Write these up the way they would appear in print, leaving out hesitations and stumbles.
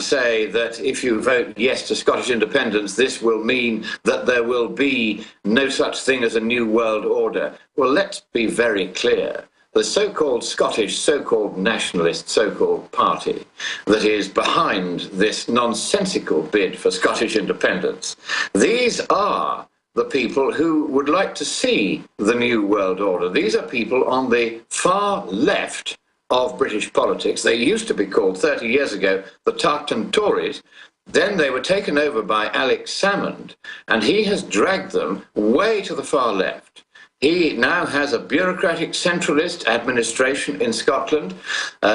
say that if you vote yes to Scottish independence, this will mean that there will be no such thing as a new world order. Well, let's be very clear. The so-called Scottish, so-called nationalist, so-called party that is behind this nonsensical bid for Scottish independence, these are the people who would like to see the new world order. These are people on the far left of British politics. They used to be called 30 years ago the Tartan Tories. Then they were taken over by Alex Salmond, and he has dragged them way to the far left. He now has a bureaucratic centralist administration in Scotland.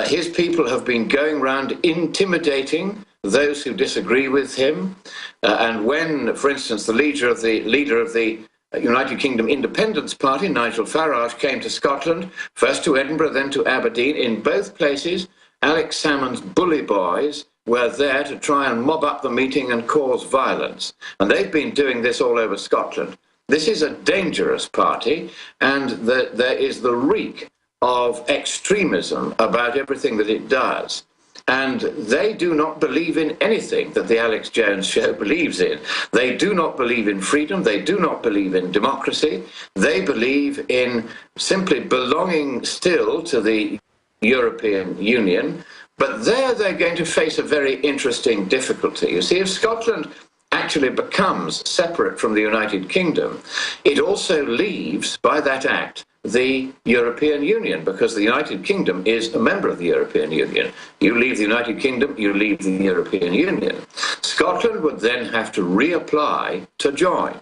His people have been going around intimidating those who disagree with him. And when, for instance, the leader of the United Kingdom Independence Party, Nigel Farage, came to Scotland, first to Edinburgh, then to Aberdeen, in both places, Alex Salmond's bully boys were there to try and mob up the meeting and cause violence. And they've been doing this all over Scotland. This is a dangerous party, and there is the reek of extremism about everything that it does. And they do not believe in anything that the Alex Jones Show believes in. They do not believe in freedom. They do not believe in democracy. They believe in simply belonging still to the European Union. But there they're going to face a very interesting difficulty. You see, if Scotland actually becomes separate from the United Kingdom, it also leaves, by that act, the European Union, because the United Kingdom is a member of the European Union. You leave the United Kingdom, you leave the European Union. Scotland would then have to reapply to join,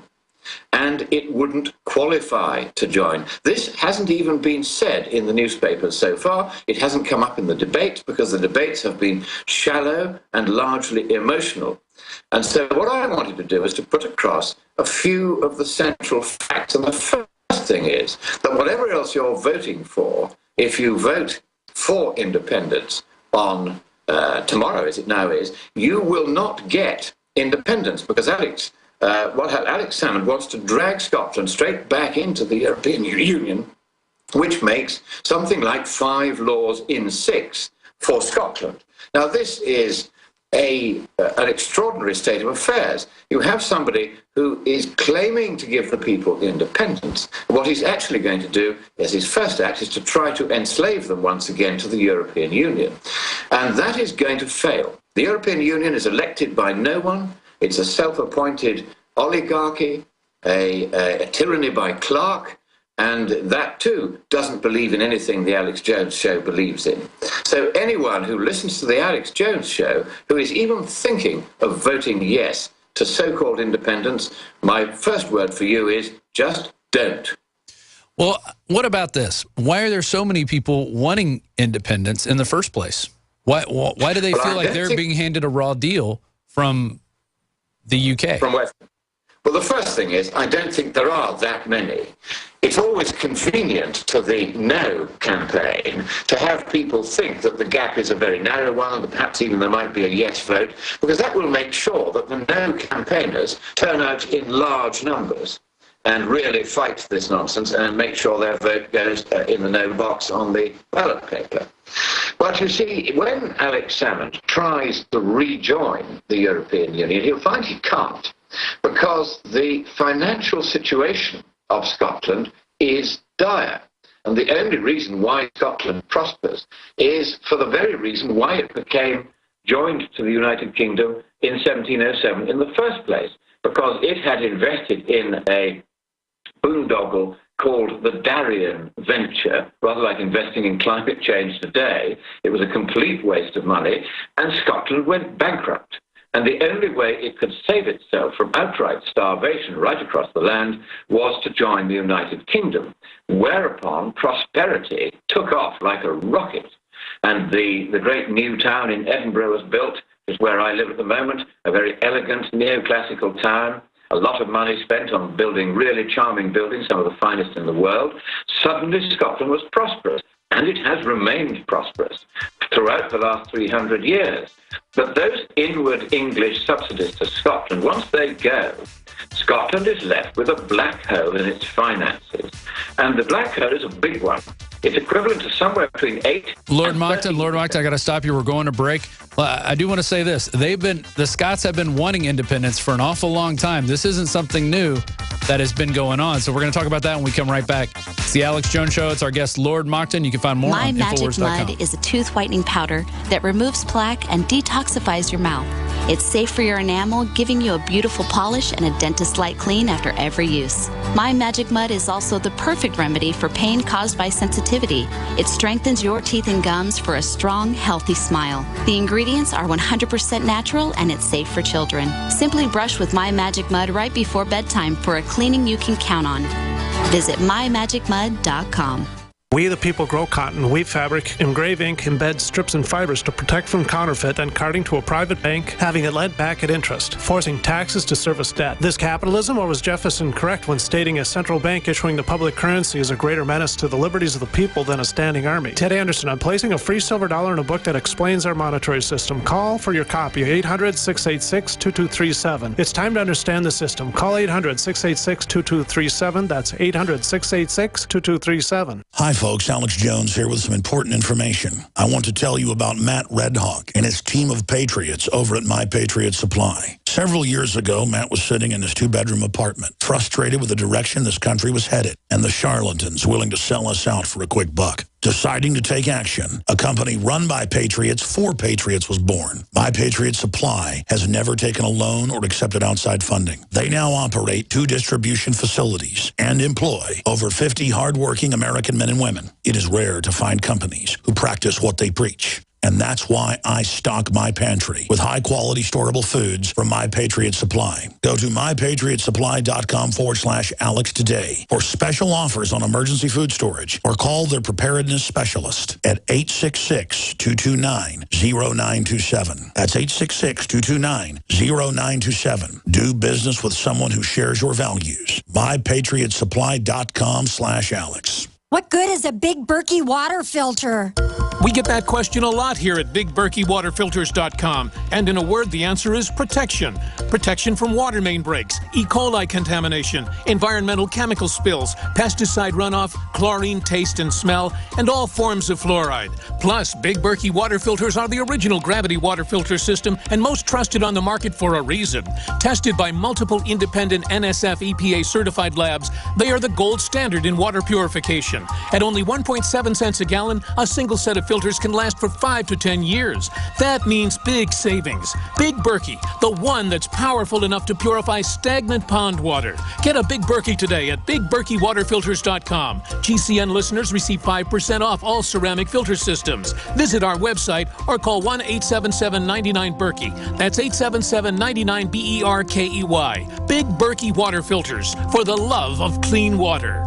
and it wouldn't qualify to join. This hasn't even been said in the newspapers so far. It hasn't come up in the debates, because the debates have been shallow and largely emotional. And so what I wanted to do is to put across a few of the central facts. And the first thing is that whatever else you're voting for, if you vote for independence on tomorrow, as it now is, you will not get independence, because Alex Salmond wants to drag Scotland straight back into the European Union, which makes something like 5 laws in 6 for Scotland. Now, this is an extraordinary state of affairs. You have somebody who is claiming to give the people independence. What he's actually going to do as his first act is to try to enslave them once again to the European Union. And that is going to fail. The European Union is elected by no one. It's a self-appointed oligarchy, a tyranny by Clark, and that too doesn't believe in anything the Alex Jones Show believes in. So anyone who listens to the Alex Jones Show, who is even thinking of voting yes to so-called independence, my first word for you is just don't. Well, what about this? Why are there so many people wanting independence in the first place? Why do they feel like they're being handed a raw deal from the UK? From West. Well, the first thing is, I don't think there are that many. It's always convenient to the no campaign to have people think that the gap is a very narrow one, and that perhaps even there might be a yes vote, because that will make sure that the no campaigners turn out in large numbers and really fight this nonsense and make sure their vote goes in the no box on the ballot paper. But you see, when Alex Salmond tries to rejoin the European Union, he'll find he can't, because the financial situation of Scotland is dire. And the only reason why Scotland prospers is for the very reason why it became joined to the United Kingdom in 1707 in the first place, because it had invested in a boondoggle called the Darien Venture, rather like investing in climate change today. It was a complete waste of money, and Scotland went bankrupt. And the only way it could save itself from outright starvation right across the land was to join the United Kingdom, whereupon prosperity took off like a rocket. And the great new town in Edinburgh was built, which is where I live at the moment, a very elegant neoclassical town. A lot of money spent on building really charming buildings, some of the finest in the world. Suddenly Scotland was prosperous, and it has remained prosperous throughout the last 300 years. But those inward English subsidies to Scotland, once they go, Scotland is left with a black hole in its finances. And the black hole is a big one. It's equivalent to somewhere between 8 Lord and Monckton, 13%. Lord Monckton, I got to stop you. We're going to break. I do want to say this. The Scots have been wanting independence for an awful long time. This isn't something new that has been going on. So we're going to talk about that when we come right back. It's the Alex Jones Show. It's our guest, Lord Monckton. You can find more on Infowars.com. My Magic Mud is a tooth whitening powder that removes plaque and detoxifies your mouth. It's safe for your enamel, giving you a beautiful polish and a dentist-like clean after every use. My Magic Mud is also the perfect remedy for pain caused by sensitivity. It strengthens your teeth and gums for a strong, healthy smile. The ingredients are 100% natural and it's safe for children. Simply brush with My Magic Mud right before bedtime for a cleaning you can count on. Visit mymagicmud.com. We the people grow cotton, weave fabric, engrave ink, embed strips and fibers to protect from counterfeit and carting to a private bank, having it lent back at interest, forcing taxes to service debt. This capitalism, or was Jefferson correct when stating a central bank issuing the public currency is a greater menace to the liberties of the people than a standing army? Ted Anderson, I'm placing a free silver dollar in a book that explains our monetary system. Call for your copy, 800-686-2237. It's time to understand the system. Call 800-686-2237. That's 800-686-2237. Hi, folks. Alex Jones here with some important information. I want to tell you about Matt Redhawk and his team of patriots over at My Patriot Supply. Several years ago, Matt was sitting in his two-bedroom apartment, frustrated with the direction this country was headed and the charlatans willing to sell us out for a quick buck. Deciding to take action, a company run by patriots for patriots was born. My Patriot Supply has never taken a loan or accepted outside funding. They now operate 2 distribution facilities and employ over 50 hardworking American men and women. It is rare to find companies who practice what they preach. And that's why I stock my pantry with high-quality storable foods from My Patriot Supply. Go to mypatriotsupply.com/Alex today for special offers on emergency food storage, or call their preparedness specialist at 866-229-0927. That's 866-229-0927. Do business with someone who shares your values. mypatriotsupply.com/Alex. What good is a Big Berkey water filter? We get that question a lot here at BigBerkeyWaterFilters.com. And in a word, the answer is protection. Protection from water main breaks, E. coli contamination, environmental chemical spills, pesticide runoff, chlorine taste and smell, and all forms of fluoride. Plus, Big Berkey water filters are the original gravity water filter system and most trusted on the market for a reason. Tested by multiple independent NSF EPA certified labs, they are the gold standard in water purification. At only 1.7 cents a gallon, a single set of filters can last for 5 to 10 years. That means big savings. Big Berkey, the one that's powerful enough to purify stagnant pond water. Get a Big Berkey today at BigBerkeyWaterFilters.com. GCN listeners receive 5% off all ceramic filter systems. Visit our website or call 1-877-99-BERKEY. That's 877-99-BERKEY. Big Berkey Water Filters, for the love of clean water.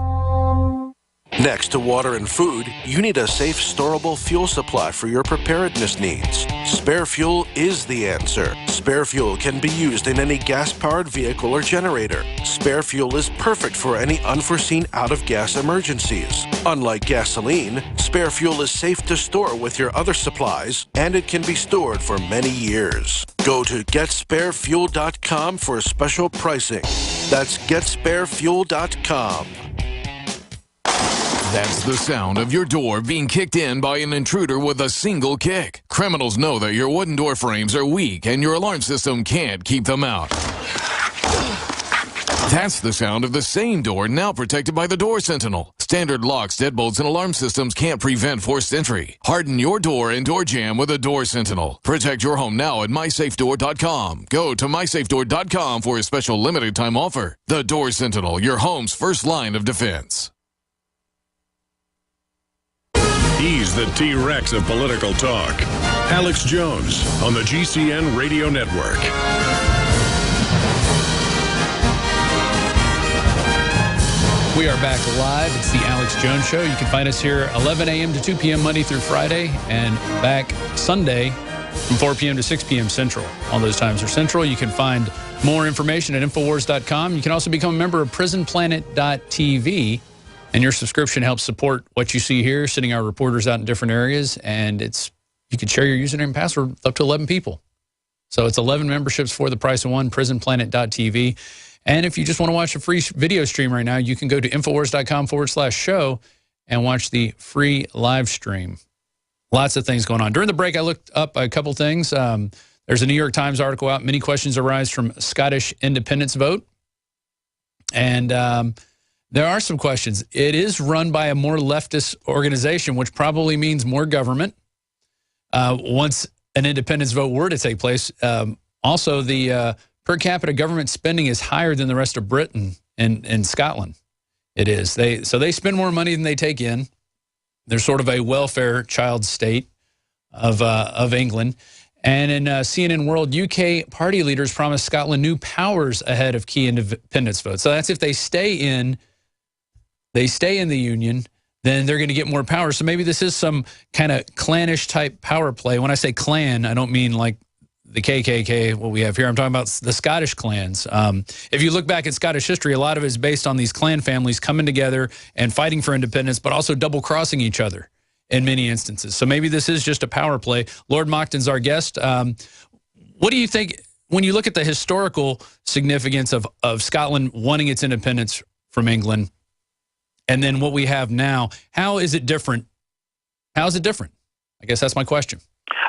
Next to water and food, you need a safe, storable fuel supply for your preparedness needs. Spare Fuel is the answer. Spare Fuel can be used in any gas-powered vehicle or generator. Spare Fuel is perfect for any unforeseen out-of-gas emergencies. Unlike gasoline, Spare Fuel is safe to store with your other supplies, and it can be stored for many years. Go to GetSpareFuel.com for special pricing. That's GetSpareFuel.com. That's the sound of your door being kicked in by an intruder with a single kick. Criminals know that your wooden door frames are weak and your alarm system can't keep them out. That's the sound of the same door now protected by the Door Sentinel. Standard locks, deadbolts, and alarm systems can't prevent forced entry. Harden your door and door jamb with a Door Sentinel. Protect your home now at MySafeDoor.com. Go to MySafeDoor.com for a special limited time offer. The Door Sentinel, your home's first line of defense. He's the T-Rex of political talk. Alex Jones on the GCN Radio Network. We are back live. It's the Alex Jones Show. You can find us here 11 a.m. to 2 p.m. Monday through Friday, and back Sunday from 4 p.m. to 6 p.m. Central. All those times are Central. You can find more information at Infowars.com. You can also become a member of PrisonPlanet.tv. And your subscription helps support what you see here, sending our reporters out in different areas. And you can share your username and password with up to 11 people. So it's 11 memberships for the price of one, PrisonPlanet.tv. And if you just want to watch a free video stream right now, you can go to Infowars.com/show and watch the free live stream. Lots of things going on. During the break, I looked up a couple things. There's a New York Times article out. Many questions arise from Scottish independence vote. And there are some questions. It is run by a more leftist organization, which probably means more government once an independence vote were to take place. Also, the per capita government spending is higher than the rest of Britain and Scotland. It is. So they spend more money than they take in. They're sort of a welfare child state of England. And in CNN World, UK party leaders promised Scotland new powers ahead of key independence votes. So that's if they stay in the Union, then they're going to get more power. So maybe this is some kind of clannish type power play. When I say clan, I don't mean like the KKK, what we have here. I'm talking about the Scottish clans. If you look back at Scottish history, a lot of it is based on these clan families coming together and fighting for independence, but also double-crossing each other in many instances. So maybe this is just a power play. Lord Monckton's our guest. What do you think, when you look at the historical significance of Scotland wanting its independence from England, and then what we have now, how is it different? How is it different? I guess that's my question.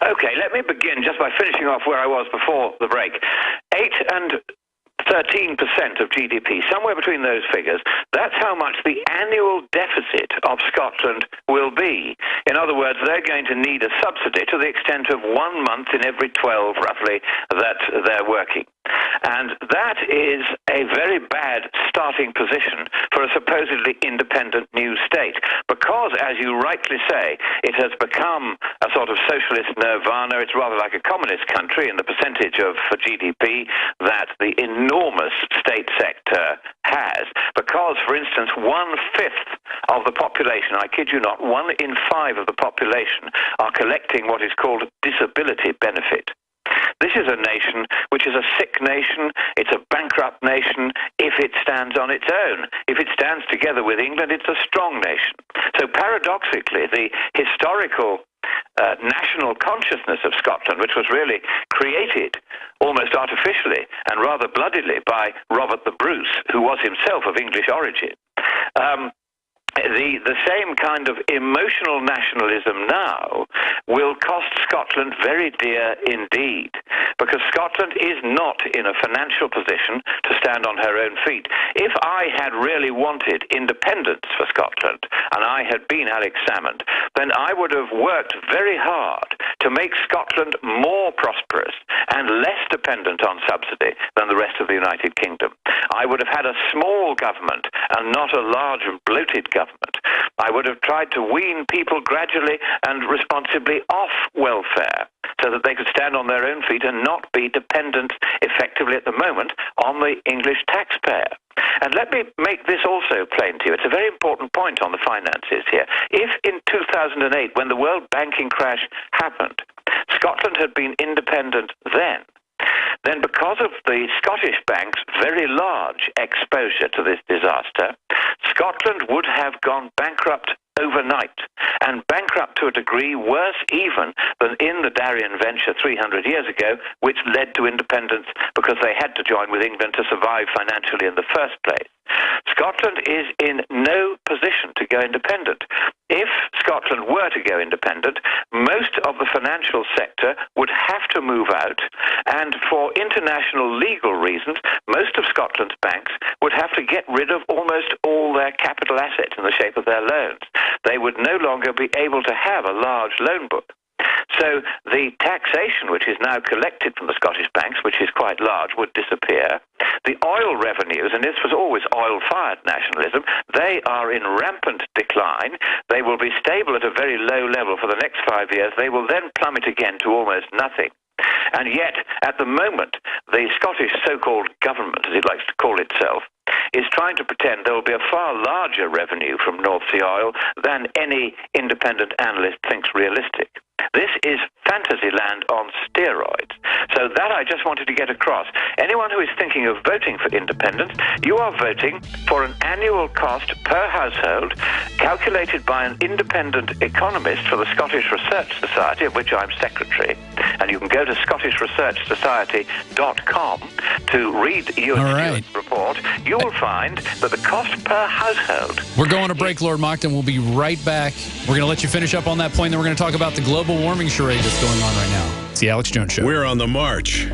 Okay, let me begin just by finishing off where I was before the break. 8 and 13% of GDP, somewhere between those figures, that's how much the annual deficit of Scotland will be. In other words, they're going to need a subsidy to the extent of 1 month in every 12, roughly, that they're working. And that is a very bad starting position for a supposedly independent new state, because, as you rightly say, it has become a sort of socialist nirvana. It's rather like a communist country in the percentage of GDP that the enormous state sector has, because, for instance, 1/5 of the population, I kid you not, 1 in 5 of the population are collecting what is called disability benefit. This is a nation which is a sick nation. It's a bankrupt nation if it stands on its own. If it stands together with England, it's a strong nation. So paradoxically, the historical national consciousness of Scotland, which was really created almost artificially and rather bloodily by Robert the Bruce, who was himself of English origin, the same kind of emotional nationalism now will cost Scotland very dear indeed, because Scotland is not in a financial position to stand on her own feet. If I had really wanted independence for Scotland, and I had been Alex Salmond, then I would have worked very hard to make Scotland more prosperous and less dependent on subsidy than the rest of the United Kingdom. I would have had a small government and not a large and bloated government. I would have tried to wean people gradually and responsibly off welfare so that they could stand on their own feet and not be dependent effectively at the moment on the English taxpayer. And let me make this also plain to you. It's a very important point on the finances here. If in 2008, when the world banking crash happened, Scotland had been independent then because of the Scottish banks' very large exposure to this disaster, Scotland would have gone bankrupt overnight, and bankrupt to a degree worse even than in the Darien venture 300 years ago, which led to independence because they had to join with England to survive financially in the first place. Scotland is in no position to go independent. If Scotland were to go independent, most of the financial sector would have to move out, and for international legal reasons, most of Scotland's banks would have to get rid of almost all their capital assets in the shape of their loans. They would no longer be able to have a large loan book. So the taxation which is now collected from the Scottish banks, which is quite large, would disappear. The oil revenues, and this was always oil-fired nationalism, they are in rampant decline. They will be stable at a very low level for the next 5 years. They will then plummet again to almost nothing. And yet, at the moment, the Scottish so-called government, as it likes to call itself, is trying to pretend there will be a far larger revenue from North Sea oil than any independent analyst thinks realistic. This is Fantasyland on steroids. So that I just wanted to get across. Anyone who is thinking of voting for independence, you are voting for an annual cost per household calculated by an independent economist for the Scottish Research Society, of which I'm secretary. And you can go to scottishresearchsociety.com to read Ewan Stewart's report. You will find that the cost per household... We're going to break, Lord Monckton. We'll be right back. We're going to let you finish up on that point, then we're going to talk about the global warming charade that's going on right now. It's the Alex Jones Show. We're on the march.